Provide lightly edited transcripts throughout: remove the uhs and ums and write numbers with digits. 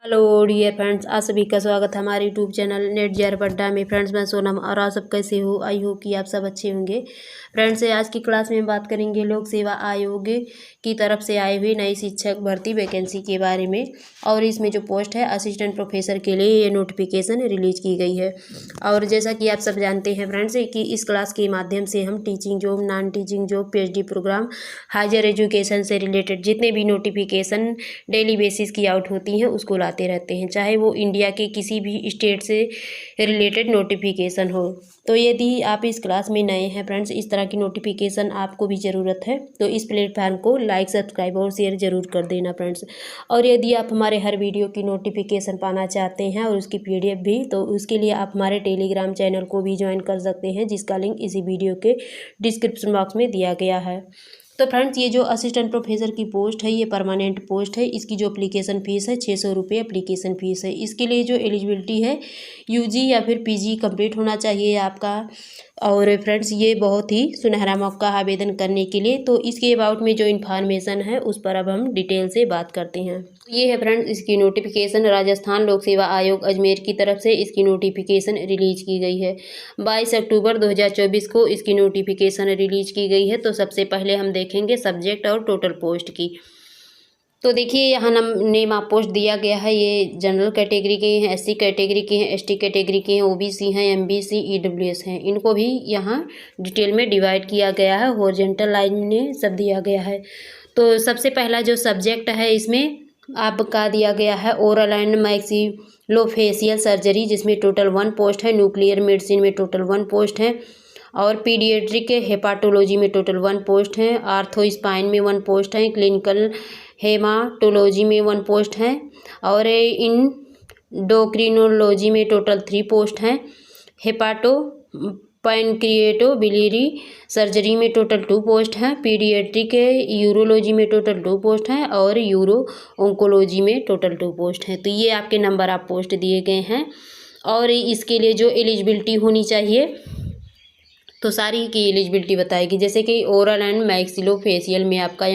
Hello dear friends, आप सभी का स्वागत है हमारे YouTube channel net J R Padda में। फ्रेंड्स, मैं सोनम और आप सब कैसे हो? आई होप कि आप सब अच्छे होंगे। फ्रेंड्स, आज की क्लास में बात करेंगे लोक सेवा आयोग की तरफ से आए हुए नई शिक्षक भर्ती वैकेंसी के बारे में। और इसमें जो पोस्ट है असिस्टेंट प्रोफेसर के लिए ये नोटिफिकेशन रिलीज की गई है। और जैसा कि आप सब जानते हैं फ्रेंड्स कि इस क्लास के माध्यम से हम teaching job, non teaching job, PhD program, higher education से रिलेटेड जितने भी नोटिफिकेशन डेली बेसिस की आउट होती हैं उसको लाते रहते हैं, चाहे वो इंडिया के किसी भी स्टेट से रिलेटेड नोटिफिकेशन हो। तो यदि आप इस क्लास में नए हैं फ्रेंड्स, इस तरह की नोटिफिकेशन आपको भी ज़रूरत है तो इस प्लेटफॉर्म को लाइक, सब्सक्राइब और शेयर ज़रूर कर देना फ्रेंड्स। और यदि आप हमारे हर वीडियो की नोटिफिकेशन पाना चाहते हैं और उसकी PDF भी, तो उसके लिए आप हमारे टेलीग्राम चैनल को भी ज्वाइन कर सकते हैं, जिसका लिंक इसी वीडियो के डिस्क्रिप्शन बॉक्स में दिया गया है। तो फ्रेंड्स, ये जो असिस्टेंट प्रोफेसर की पोस्ट है ये परमानेंट पोस्ट है। इसकी जो एप्लीकेशन फ़ीस है 600 रुपये एप्लीकेशन फ़ीस है। इसके लिए जो एलिजिबिलिटी है UG या फिर PG कंप्लीट होना चाहिए आपका। और फ्रेंड्स, ये बहुत ही सुनहरा मौका आवेदन करने के लिए। तो इसके अबाउट में जो इन्फॉर्मेशन है उस पर अब हम डिटेल से बात करते हैं। ये है फ्रेंड्स इसकी नोटिफिकेशन। राजस्थान लोक सेवा आयोग अजमेर की तरफ से इसकी नोटिफिकेशन रिलीज की गई है। 22 अक्टूबर 2024 को इसकी नोटिफिकेशन रिलीज की गई है। तो सबसे पहले हम देखेंगे सब्जेक्ट और टोटल पोस्ट की। तो देखिए यहाँ नेम ऑफ पोस्ट दिया गया है। ये जनरल कैटेगरी के हैं, SC कैटेगरी के हैं, ST कैटेगरी के हैं, OBC हैं, MBC, EWS हैं। इनको भी यहाँ डिटेल में डिवाइड किया गया है, हॉरिजॉन्टल लाइन में सब दिया गया है। तो सबसे पहला जो सब्जेक्ट है इसमें आपका दिया गया है ओरल एंड मैक्सिलोफेशियल सर्जरी, जिसमें टोटल 1 पोस्ट है। न्यूक्लियर मेडिसिन में टोटल 1 पोस्ट है। और पीडियाट्रिक हेपाटोलॉजी में टोटल 1 पोस्ट है। आर्थो स्पाइन में 1 पोस्ट है। क्लिनिकल हेमाटोलॉजी में 1 पोस्ट है। और इंडोक्रिनोलॉजी में टोटल 3 पोस्ट हैं। हेपाटो पैनक्रिएटो बिलियरी सर्जरी में टोटल 2 पोस्ट हैं। पीडियाट्रिक यूरोलॉजी में टोटल 2 पोस्ट हैं। और यूरो ओंकोलॉजी में टोटल 2 पोस्ट हैं। तो ये आपके नंबर ऑफ पोस्ट दिए गए हैं। और इसके लिए जो एलिजिबिलिटी होनी चाहिए तो सारी की एलिजिबिलिटी बताएगी। जैसे कि ओरल एंड मैक्सिलोफेशियल में आपका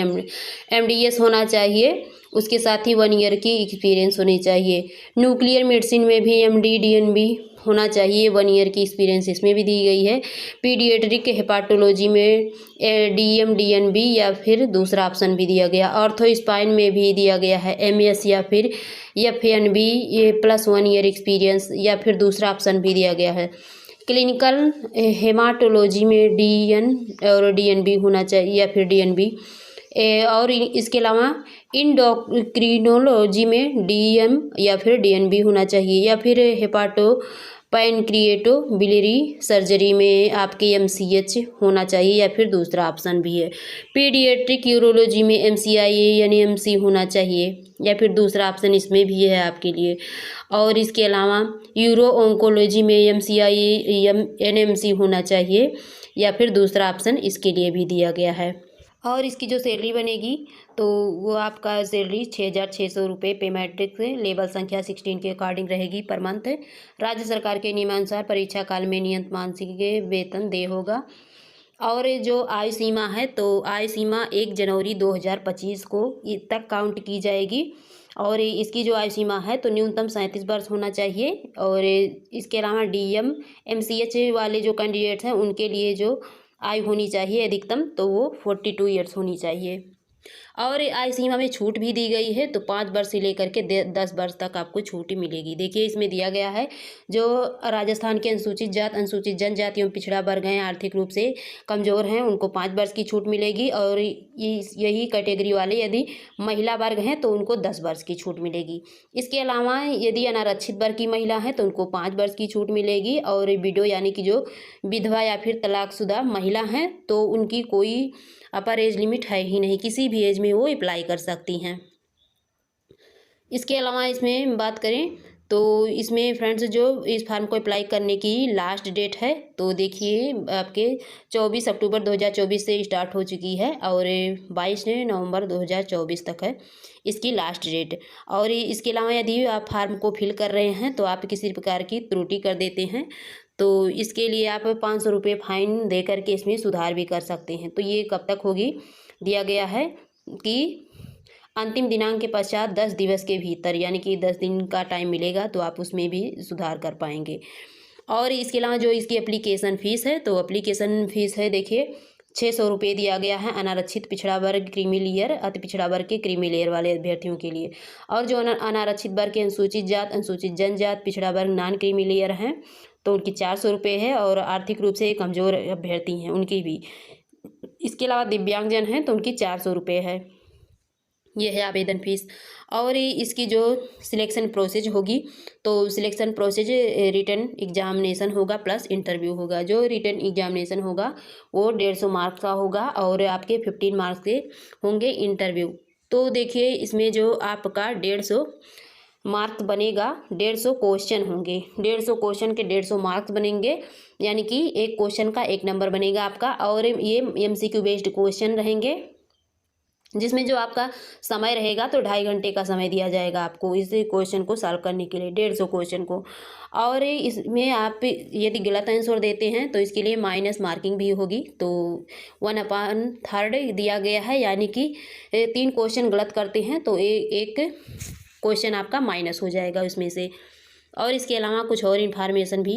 MDS होना चाहिए, उसके साथ ही 1 ईयर की एक्सपीरियंस होनी चाहिए। न्यूक्लियर मेडिसिन में भी MD DNB होना चाहिए, 1 ईयर की एक्सपीरियंस इसमें भी दी गई है। पीडियाट्रिक हेपाटोलॉजी में DM DNB या फिर दूसरा ऑप्शन भी दिया गया। ऑर्थो स्पाइन में भी दिया गया है MS या फिर FNB ये +1 ईयर एक्सपीरियंस या फिर दूसरा ऑप्शन भी दिया गया है। क्लिनिकल हेमाटोलॉजी में DN और DNB होना चाहिए या फिर DNB। और इसके अलावा इंडोक्रिनोलॉजी में DM या फिर DNB होना चाहिए। या फिर हेपाटो पैनक्रिएटो बिलियरी सर्जरी में आपके MCH होना चाहिए या फिर दूसरा ऑप्शन भी है। पीडियाट्रिक यूरोलॉजी में MCIA यानी MC होना चाहिए या फिर दूसरा ऑप्शन इसमें भी है आपके लिए। और इसके अलावा यूरो ओंकोलॉजी में MCIA NMC होना चाहिए या फिर दूसरा ऑप्शन इसके लिए भी दिया गया है। और इसकी जो सैलरी बनेगी तो वो आपका सैलरी 6,600 रुपये पे मैट्रिक से लेवल संख्या 16 के अकॉर्डिंग रहेगी पर मंथ। राज्य सरकार के नियमानुसार परीक्षा काल में नियत मासिक वेतन देय होगा। और जो आयु सीमा है तो आयु सीमा 1 जनवरी 2025 को तक काउंट की जाएगी। और इसकी जो आयु सीमा है तो न्यूनतम 37 वर्ष होना चाहिए। और इसके अलावा DM MCH वाले जो कैंडिडेट्स हैं उनके लिए जो आयु होनी चाहिए अधिकतम तो वो 42 ईयर्स होनी चाहिए। और आयु सीमा में छूट भी दी गई है, तो 5 वर्ष से लेकर के 10 वर्ष तक आपको छूट मिलेगी। देखिए इसमें दिया गया है जो राजस्थान के अनुसूचित जात, अनुसूचित जनजाति एवं पिछड़ा वर्ग हैं, आर्थिक रूप से कमज़ोर हैं, उनको 5 वर्ष की छूट मिलेगी। और यही कैटेगरी वाले यदि महिला वर्ग हैं तो उनको 10 वर्ष की छूट मिलेगी। इसके अलावा यदि अनारक्षित वर्ग की महिला है तो उनको 5 वर्ष की छूट मिलेगी। और विडो यानी कि जो विधवा या फिर तलाकशुदा महिला हैं तो उनकी कोई अपर एज लिमिट है ही नहीं, किसी भी एज में वो अप्लाई कर सकती हैं। इसके अलावा इसमें बात करें तो इसमें फ्रेंड्स जो इस फॉर्म को अप्लाई करने की लास्ट डेट है तो देखिए आपके 24 अक्टूबर 2024 से स्टार्ट हो चुकी है और 22 नवंबर 2024 तक है इसकी लास्ट डेट। और इसके अलावा यदि आप फॉर्म को फिल कर रहे हैं तो आप किसी प्रकार की त्रुटि कर देते हैं तो इसके लिए आप 500 रुपये फाइन दे करके इसमें सुधार भी कर सकते हैं। तो ये कब तक होगी, दिया गया है कि अंतिम दिनांक के पश्चात 10 दिवस के भीतर, यानी कि 10 दिन का टाइम मिलेगा तो आप उसमें भी सुधार कर पाएंगे। और इसके अलावा जो इसकी एप्लीकेशन फ़ीस है, तो एप्लीकेशन फ़ीस है देखिए 600 रुपये दिया गया है अनारक्षित पिछड़ा वर्ग क्रीमी लेयर, अति पिछड़ा वर्ग के क्रीमी लेयर वाले अभ्यर्थियों के लिए। और जो अनारक्षित वर्ग के अनुसूचित जात, अनुसूचित जनजात, पिछड़ा वर्ग नॉन क्रीमी लेयर हैं तो उनकी 400 रुपये है, और आर्थिक रूप से कमज़ोर अभ्यर्थी हैं उनकी भी। इसके अलावा दिव्यांगजन हैं तो उनकी 400 रुपये है। ये है आवेदन फीस। और इसकी जो सिलेक्शन प्रोसेस होगी, तो सिलेक्शन प्रोसेस रिटन एग्जामिनेशन होगा प्लस इंटरव्यू होगा। जो रिटन एग्जामिनेशन होगा वो 150 मार्क्स का होगा और आपके 15 मार्क्स के होंगे इंटरव्यू। तो देखिए इसमें जो आपका 150 मार्क्स बनेगा, 150 क्वेश्चन होंगे, 150 क्वेश्चन के 150 मार्क्स बनेंगे, यानी कि एक क्वेश्चन का 1 नंबर बनेगा आपका। और ये MCQ बेस्ड क्वेश्चन रहेंगे जिसमें जो आपका समय रहेगा तो 2.5 घंटे का समय दिया जाएगा आपको इस क्वेश्चन को सॉल्व करने के लिए, 150 क्वेश्चन को। और इसमें आप यदि गलत आंसर देते हैं तो इसके लिए माइनस मार्किंग भी होगी, तो 1/3 दिया गया है, यानी कि 3 क्वेश्चन गलत करते हैं तो एक क्वेश्चन आपका माइनस हो जाएगा उसमें से। और इसके अलावा कुछ और इन्फॉर्मेशन भी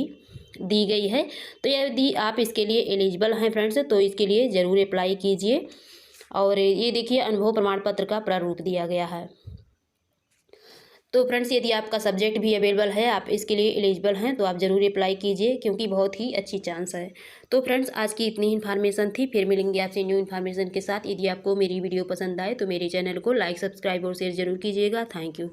दी गई है। तो यदि आप इसके लिए एलिजिबल हैं फ्रेंड्स तो इसके लिए ज़रूर अप्लाई कीजिए। और ये देखिए अनुभव प्रमाण पत्र का प्रारूप दिया गया है। तो फ्रेंड्स यदि आपका सब्जेक्ट भी अवेलेबल है, आप इसके लिए एलिजिबल हैं तो आप ज़रूर अप्लाई कीजिए, क्योंकि बहुत ही अच्छी चांस है। तो फ्रेंड्स आज की इतनी इन्फॉर्मेशन थी, फिर मिलेंगे आपसे न्यू इन्फॉर्मेशन के साथ। यदि आपको मेरी वीडियो पसंद आए तो मेरे चैनल को लाइक, सब्सक्राइब और शेयर जरूर कीजिएगा। Thank you.